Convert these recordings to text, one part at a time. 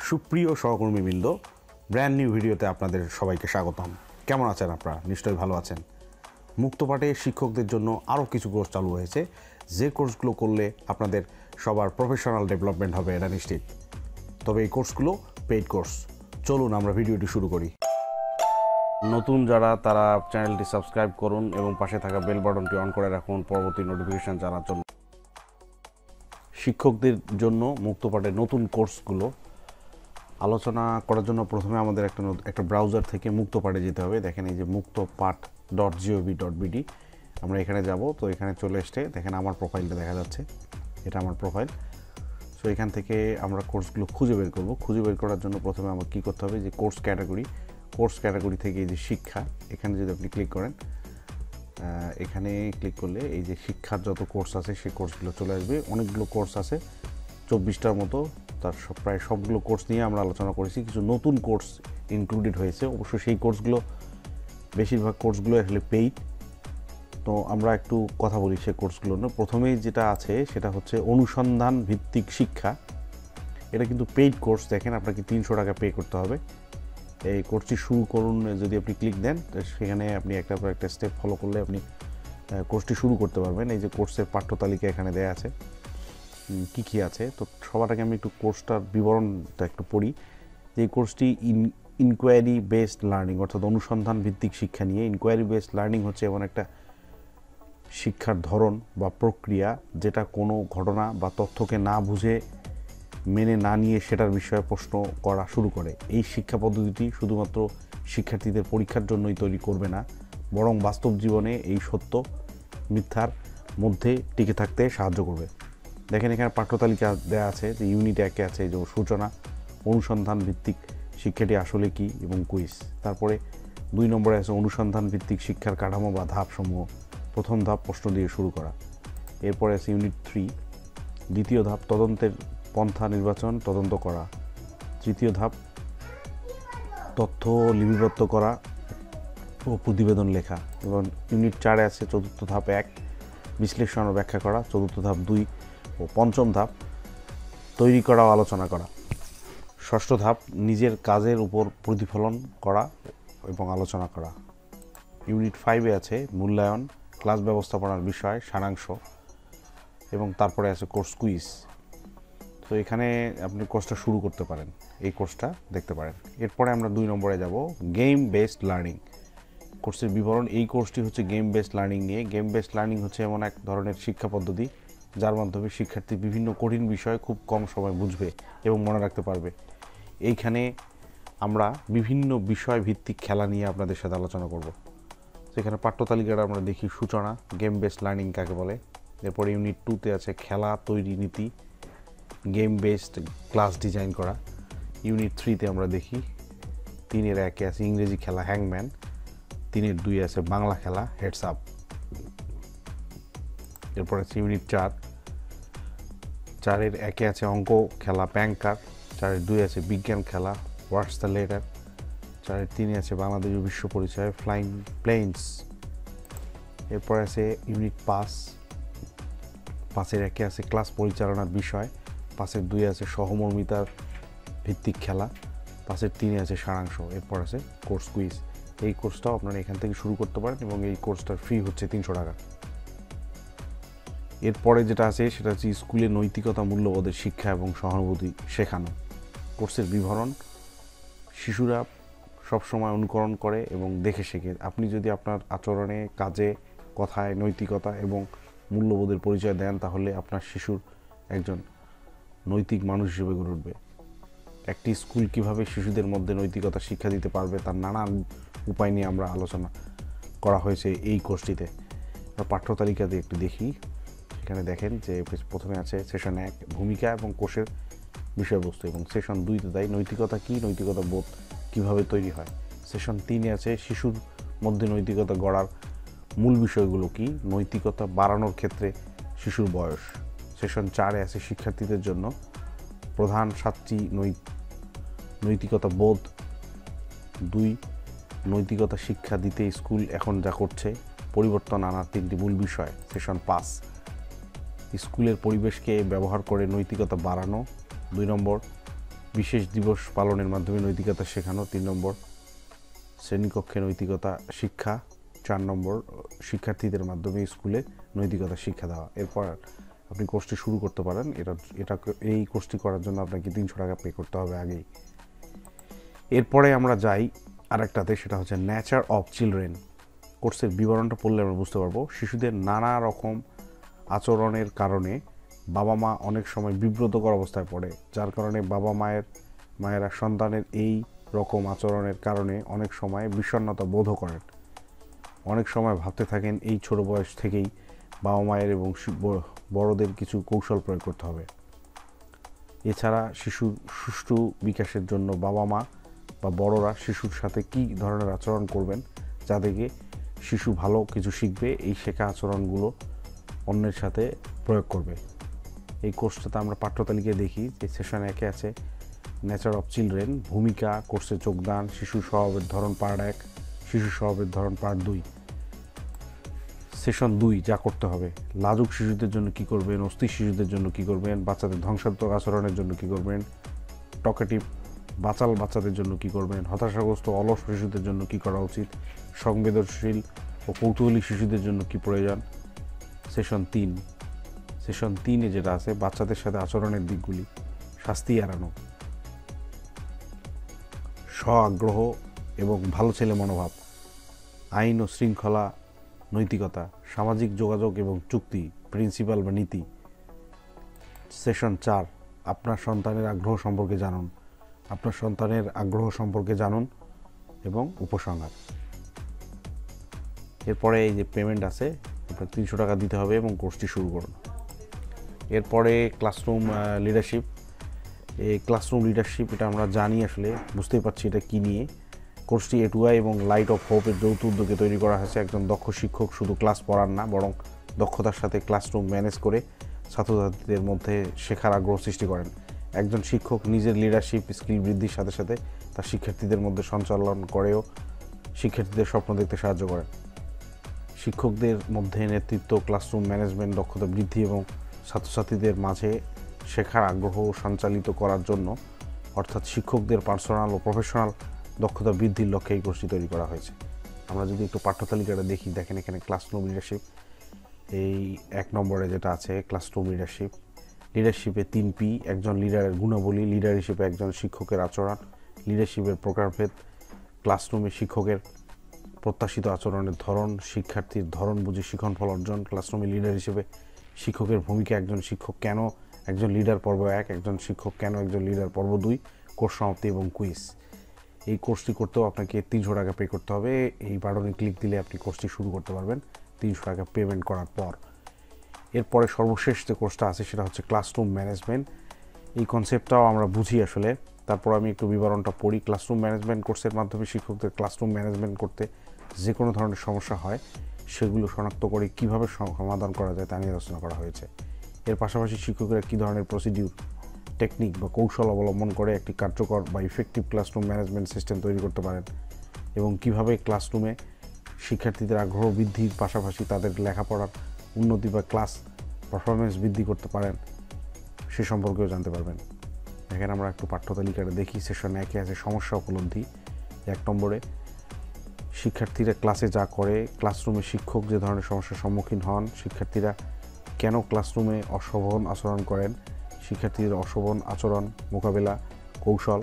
সুপ্রিয় সহকর্মীবৃন্দ, brand new ভিডিওতে আপনাদের সবাইকে স্বাগতম। কেমন আছেন আপনারা? নিশ্চয়ই ভালো আছেন। মুক্তপাঠে শিক্ষকদের জন্য আরও কিছু কোর্স চালু হয়েছে, যে কোর্সগুলো করলে আপনাদের সবার প্রফেশনাল ডেভেলপমেন্ট হবে এটা নিশ্চিত। তবে এই কোর্সগুলো পেইড কোর্স। চলুন আমরা ভিডিওটি শুরু করি। নতুন যারা তারা চ্যানেলটি সাবস্ক্রাইব করুন এবং পাশে থাকা বেল বাটনটি অন করে রাখুন পরবর্তী নোটিফিকেশান জানার জন্য। শিক্ষকদের জন্য মুক্তপাঠের নতুন কোর্সগুলো আলোচনা করার জন্য প্রথমে আমাদের একটা ব্রাউজার থেকে মুক্তপাঠে যেতে হবে। দেখেন এই যে muktopaath.gov.bd, আমরা এখানে যাব। তো এখানে চলে এসে দেখেন আমার প্রোফাইলটা দেখা যাচ্ছে, এটা আমার প্রোফাইল। সো এখান থেকে আমরা কোর্সগুলো খুঁজে বের করব। খুঁজে বের করার জন্য প্রথমে আমার কী করতে হবে, যে কোর্স ক্যাটাগরি থেকে এই যে শিক্ষা, এখানে যদি আপনি ক্লিক করেন, এখানে ক্লিক করলে এই যে শিক্ষার যত কোর্স আছে সেই কোর্সগুলো চলে আসবে। অনেকগুলো কোর্স আছে, 24টার মতো। তার প্রায় সবগুলো কোর্স নিয়ে আমরা আলোচনা করেছি। কিছু নতুন কোর্স ইনক্লুডেড হয়েছে, অবশ্য সেই কোর্সগুলো বেশিরভাগ কোর্সগুলো আসলে পেইড। তো আমরা একটু কথা বলি সেই কোর্সগুলো নিয়ে। প্রথমেই যেটা আছে সেটা হচ্ছে অনুসন্ধান ভিত্তিক শিক্ষা। এটা কিন্তু পেইড কোর্স। দেখেন আপনাকে 300 টাকা পে করতে হবে। এই কোর্সটি শুরু করুন যদি আপনি ক্লিক দেন, সেখানে আপনি একটা পর একটা স্টেপ ফলো করলে আপনি কোর্সটি শুরু করতে পারবেন। এই যে কোর্সের পাঠ্য তালিকা এখানে দেওয়া আছে, কী আছে। তো সবার আগে আমি একটু কোর্সটার বিবরণটা একটু পড়ি। যে কোর্সটি ইনকোয়ারি বেসড লার্নিং, অর্থাৎ অনুসন্ধান ভিত্তিক শিক্ষা নিয়ে। ইনকোয়ারি বেসড লার্নিং হচ্ছে এমন একটা শিক্ষার ধরন বা প্রক্রিয়া যেটা কোনো ঘটনা বা তথ্যকে না বুঝে মেনে না নিয়ে সেটার বিষয়ে প্রশ্ন করা শুরু করে। এই শিক্ষা পদ্ধতিটি শুধুমাত্র শিক্ষার্থীদের পরীক্ষার জন্যই তৈরি করবে না, বরং বাস্তব জীবনে এই সত্য মিথ্যার মধ্যে টিকে থাকতে সাহায্য করবে। দেখেন এখানে পাঠ্যতালিকা দেওয়া আছে, যে ইউনিট 1-এ আছে যে সূচনা, অনুসন্ধান ভিত্তিক শিক্ষাটি আসলে কি, এবং কুইজ। তারপরে 2 নম্বরে আছে অনুসন্ধান ভিত্তিক শিক্ষার কাঠামো বা ধাপসমূহ। প্রথম ধাপ প্রশ্ন দিয়ে শুরু করা। এরপরে আছে ইউনিট 3, দ্বিতীয় ধাপ তদন্তের পন্থা নির্বাচন, তদন্ত করা। তৃতীয় ধাপ তথ্য লিপিবদ্ধ করা ও প্রতিবেদন লেখা। এবং ইউনিট 4-এ আছে চতুর্থ ধাপ 1, বিশ্লেষণ ও ব্যাখ্যা করা। চতুর্থ ধাপ 2 ও পঞ্চম ধাপ তৈরি করা ও আলোচনা করা। ষষ্ঠ ধাপ নিজের কাজের উপর প্রতিফলন করা এবং আলোচনা করা। ইউনিট 5-এ আছে মূল্যায়ন, ক্লাস ব্যবস্থাপনার বিষয়, সারাংশ। এবং তারপরে আছে কোর্স কুইজ। তো এখানে আপনি কোর্সটা শুরু করতে পারেন, এই কোর্সটা দেখতে পারেন। এরপরে আমরা 2 নম্বরে যাব, গেম বেসড লার্নিং। কোর্সের বিবরণ। এই কোর্সটি হচ্ছে গেম বেসড লার্নিং নিয়ে। গেম বেসড লার্নিং হচ্ছে এমন এক ধরনের শিক্ষা পদ্ধতি যার মাধ্যমে শিক্ষার্থী বিভিন্ন কঠিন বিষয় খুব কম সময় বুঝবে এবং মনে রাখতে পারবে। এইখানে আমরা বিভিন্ন বিষয় ভিত্তিক খেলা নিয়ে আপনাদের সাথে আলোচনা করব। সেখানে পাঠ্যতালিকাটা আমরা দেখি, সূচনা, গেম বেসড লার্নিং কাকে বলে। এরপরে ইউনিট 2-তে আছে খেলা তৈরি নীতি, গেম বেসড ক্লাস ডিজাইন করা। ইউনিট 3-তে আমরা দেখি 3-এর 1-এ আছে ইংরেজি খেলা, হ্যাংম্যান। 3-এর 2-এ আছে বাংলা খেলা, হেডস আপ। এরপর আছে ইউনিট 4-এর 1-এ আছে অঙ্ক খেলা, ব্যাংকার। 4-এর 2-এ আছে বিজ্ঞান খেলা, হোয়াটস দ্য লেটার। 4-এর 3-এ আছে বাংলাদেশ বিশ্ব পরিচয়, ফ্লাইং প্লেনস। এরপর আছে ইউনিট 5-এর 1-এ আছে ক্লাস পরিচালনার বিষয়। 5-এর 2-এ আছে সহমর্মিতার ভিত্তিক খেলা। 5-এর 3-এ আছে সারাংশ। এরপর আছে কোর্স কুইজ। এই কোর্সটাও আপনারা এখান থেকে শুরু করতে পারেন এবং এই কোর্সটার ফি হচ্ছে 300 টাকা। এরপরে যেটা আছে সেটা হচ্ছে স্কুলে নৈতিকতা, মূল্যবোধের শিক্ষা এবং সহানুভূতি শেখানো। কোর্সের বিবরণ। শিশুরা সবসময় অনুকরণ করে এবং দেখে শেখে। আপনি যদি আপনার আচরণে, কাজে, কথায় নৈতিকতা এবং মূল্যবোধের পরিচয় দেন, তাহলে আপনার শিশুর একজন নৈতিক মানুষ হিসেবে গড়ে উঠবে। একটি স্কুল কিভাবে শিশুদের মধ্যে নৈতিকতা শিক্ষা দিতে পারবে তার নানান উপায় নিয়ে আমরা আলোচনা করা হয়েছে এই কোর্সটিতে। পাঠ্যতালিকাতে একটু দেখি। এখানে দেখেন যে প্রথমে আছে সেশন 1, ভূমিকা এবং কোষের বিষয়বস্তু, এবং সেশন 2-তে দেয় নৈতিকতা কী, নৈতিকতা বোধ কীভাবে তৈরি হয়। সেশন 3-এ আছে শিশুর মধ্যে নৈতিকতা গড়ার মূল বিষয়গুলো কী, নৈতিকতা বাড়ানোর ক্ষেত্রে শিশুর বয়স। সেশন 4-এ আছে শিক্ষার্থীদের জন্য প্রধান 7টি নৈতিকতা বোধ। 2, নৈতিকতা শিক্ষা দিতে স্কুল এখন যা করছে, পরিবর্তন আনার 3টি মূল বিষয়। সেশন 5, স্কুলের পরিবেশকে ব্যবহার করে নৈতিকতা বাড়ানো। 2 নম্বর, বিশেষ দিবস পালনের মাধ্যমে নৈতিকতা শেখানো 3 নম্বর, শ্রেণীকক্ষে নৈতিকতা শিক্ষা 4 নম্বর, শিক্ষার্থীদের মাধ্যমে স্কুলে নৈতিকতা শিক্ষা দেওয়া। এরপর আপনি কোর্সটি শুরু করতে পারেন। এই কোর্সটি করার জন্য আপনাকে 300 টাকা পে করতে হবে আগেই। এরপরে আমরা যাই আরেকটাতে, সেটা হচ্ছে নেচার অফ চিলড্রেন। কোর্সের বিবরণটা পড়লে আমরা বুঝতে পারবো শিশুদের নানা রকম আচরণের কারণে বাবা মা অনেক সময় বিব্রতকর অবস্থায় পড়ে, যার কারণে বাবা মায়েরা সন্তানের এই রকম আচরণের কারণে অনেক সময় বিষণ্ণতা বোধ করেন। অনেক সময় ভাবতে থাকেন এই ছোট বয়স থেকেই বাবা মায়ের এবং বড়দের কিছু কৌশল প্রয়োগ করতে হবে। এছাড়া শিশুর সুষ্ঠু বিকাশের জন্য বাবা মা বা বড়রা শিশুর সাথে কী ধরনের আচরণ করবেন যা থেকে শিশু ভালো কিছু শিখবে, এই শেখা আচরণগুলো অন্যের সাথে প্রয়োগ করবে। এই কোর্সটাতে আমরা পাঠ্যতালিকায় দেখি যে সেশন 1 আছে নেচার অফ চিলড্রেন, ভূমিকা, কোর্সে যোগদান, শিশু স্বভাবের ধরন পার্ট 1, শিশু স্বভাবের ধরন পার্ট 2। সেশন 2 যা করতে হবে, লাজুক শিশুদের জন্য কী করবেন, অস্থির শিশুদের জন্য কী করবেন, বাচ্চাদের ধ্বংসাত্মক আচরণের জন্য কী করবেন, টকেটিভ বাচাল বাচ্চাদের জন্য কী করবেন, হতাশাগ্রস্ত অলস শিশুদের জন্য কী করা উচিত, সংবেদনশীল ও কৌতূহলী শিশুদের জন্য কী প্রয়োজন। সেশন 3 যেটা আছে বাচ্চাদের সাথে আচরণের দিকগুলি, শাস্তি এড়ানো, স্ব আগ্রহ এবং ভালো ছেলে মনোভাব, আইন ও শৃঙ্খলা, নৈতিকতা, সামাজিক যোগাযোগ এবং চুক্তি, প্রিন্সিপাল বা নীতি। সেশন 4 আপনার সন্তানের আগ্রহ সম্পর্কে জানুন এবং উপসংহার। এরপরে এই যে পেমেন্ট আছে, আপনার 300 টাকা দিতে হবে এবং কোর্সটি শুরু করুন। এরপরে ক্লাসরুম লিডারশিপ। এই ক্লাসরুম লিডারশিপ এটা আমরা জানি, আসলে বুঝতেই পারছি এটা কী নিয়ে। কোর্সটি A2I এবং লাইট অফ হোপের যৌথ উদ্যোগে তৈরি করা হয়েছে। একজন দক্ষ শিক্ষক শুধু ক্লাস পড়ান না, বরং দক্ষতার সাথে ক্লাসরুম ম্যানেজ করে ছাত্রছাত্রীদের মধ্যে শেখার আগ্রহ সৃষ্টি করেন। একজন শিক্ষক নিজের লিডারশিপ স্কিল বৃদ্ধির সাথে সাথে তার শিক্ষার্থীদের মধ্যে সঞ্চালন করেও শিক্ষার্থীদের স্বপ্ন দেখতে সাহায্য করেন। শিক্ষকদের মধ্যে নেতৃত্ব, ক্লাসরুম ম্যানেজমেন্ট দক্ষতা বৃদ্ধি এবং ছাত্রছাত্রীদের মাঝে শেখার আগ্রহ সঞ্চালিত করার জন্য, অর্থাৎ শিক্ষকদের পার্সোনাল ও প্রফেশনাল দক্ষতা বৃদ্ধির লক্ষ্যে এই কোর্সটি তৈরি করা হয়েছে। আমরা যদি একটু পাঠ্যতালিকাটা দেখেন এখানে ক্লাসরুম লিডারশিপ এই 1 নম্বরে যেটা আছে ক্লাসরুম লিডারশিপে 3P, একজন লিডারের গুণাবলী, লিডার হিসেবে একজন শিক্ষকের আচরণ, লিডারশিপের প্রকারভেদ, ক্লাসরুমে শিক্ষকের প্রত্যাশিত আচরণের ধরন, শিক্ষার্থীর ধরন বুঝে শিক্ষণফল অর্জন, ক্লাসরুমে লিডার হিসেবে শিক্ষকের ভূমিকা, একজন শিক্ষক কেন একজন লিডার পর্ব 1, একজন শিক্ষক কেন একজন লিডার পর্ব 2, কোর্স সমাপ্তি এবং কুইজ। এই কোর্সটি করতেও আপনাকে 300 টাকা পে করতে হবে। এই বাটনে ক্লিক দিলে আপনি কোর্সটি শুরু করতে পারবেন 300 টাকা পেমেন্ট করার পর। এরপরে সর্বশেষ যে কোর্সটা আছে সেটা হচ্ছে ক্লাসরুম ম্যানেজমেন্ট। এই কনসেপ্টটাও আমরা বুঝি আসলে, তারপর আমি একটু বিবরণটা পড়ি। ক্লাসরুম ম্যানেজমেন্ট কোর্সের মাধ্যমে শিক্ষকদের ক্লাসরুম ম্যানেজমেন্ট করতে যে কোনো ধরনের সমস্যা হয় সেগুলো শনাক্ত করে কীভাবে সমাধান করা যায় তা নিয়ে আলোচনা করা হয়েছে। এর পাশাপাশি শিক্ষকেরা কী ধরনের প্রসিডিউর, টেকনিক বা কৌশল অবলম্বন করে একটি কার্যকর বা ইফেক্টিভ ক্লাসরুম ম্যানেজমেন্ট সিস্টেম তৈরি করতে পারেন এবং কীভাবে ক্লাসরুমে শিক্ষার্থীদের আগ্রহ বৃদ্ধির পাশাপাশি তাদের লেখাপড়ার উন্নতি বা ক্লাস পারফরমেন্স বৃদ্ধি করতে পারেন সে সম্পর্কেও জানতে পারবেন। এখানে আমরা একটু পাঠ্যতালিকাটা দেখি। সেশন 1 আছে সমস্যা উপলব্ধি। 1 নম্বরে শিক্ষার্থীরা ক্লাসে যা করে, ক্লাসরুমে শিক্ষক যে ধরনের সমস্যার সম্মুখীন হন, শিক্ষার্থীরা কেন ক্লাসরুমে অশোভন আচরণ করেন, শিক্ষার্থীদের অশোভন আচরণ মোকাবেলা কৌশল,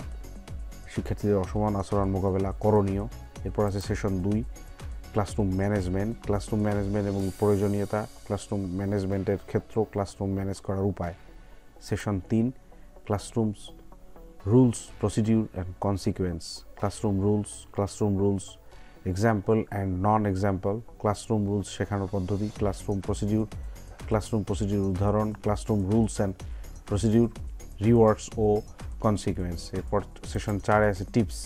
শিক্ষার্থীদের অশোভন আচরণ মোকাবেলা করণীয়। এরপর আছে সেশন 2 ক্লাসরুম ম্যানেজমেন্ট এবং প্রয়োজনীয়তা, ক্লাসরুম ম্যানেজমেন্টের ক্ষেত্র, ক্লাসরুম ম্যানেজ করার উপায়। Session 3 classrooms rules, procedure and consequence, classroom rules example and non example, classroom rules শেখানোর পদ্ধতি, ক্লাসরুম প্রসিডিউর উদাহরণ, classroom rules and procedure rewards ও কনসিকুয়েন্স। এরপর সেশন 4 আছে টিপস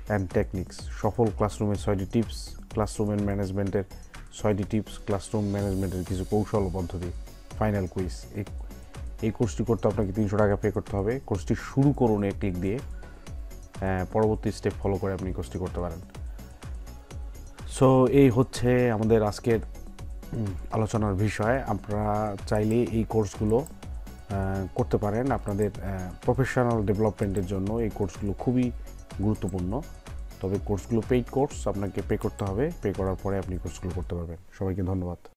অ্যান্ড টেকনিক্স, সফল ক্লাসরুমের 6টি টিপস, ক্লাসরুমের ম্যানেজমেন্টের 6টি টিপস, ক্লাসরুম ম্যানেজমেন্টের কিছু কৌশল ও পদ্ধতি, ফাইনাল কুইজ। এই কোর্সটি করতে আপনাকে 300 টাকা পে করতে হবে। কোর্সটি শুরু করুন ক্লিক দিয়ে, পরবর্তী স্টেপ ফলো করে আপনি কোর্সটি করতে পারেন। সো এই হচ্ছে আমাদের আজকের আলোচনার বিষয়। আপনারা চাইলে এই কোর্সগুলো করতে পারেন আপনাদের প্রফেশনাল ডেভেলপমেন্টের জন্য। এই কোর্সগুলো খুবই গুরুত্বপূর্ণ। তবে কোর্সগুলো পেইড কোর্স, আপনাকে পে করতে হবে, পে করার পরে আপনি কোর্সগুলো করতে পারবেন। সবাইকে ধন্যবাদ।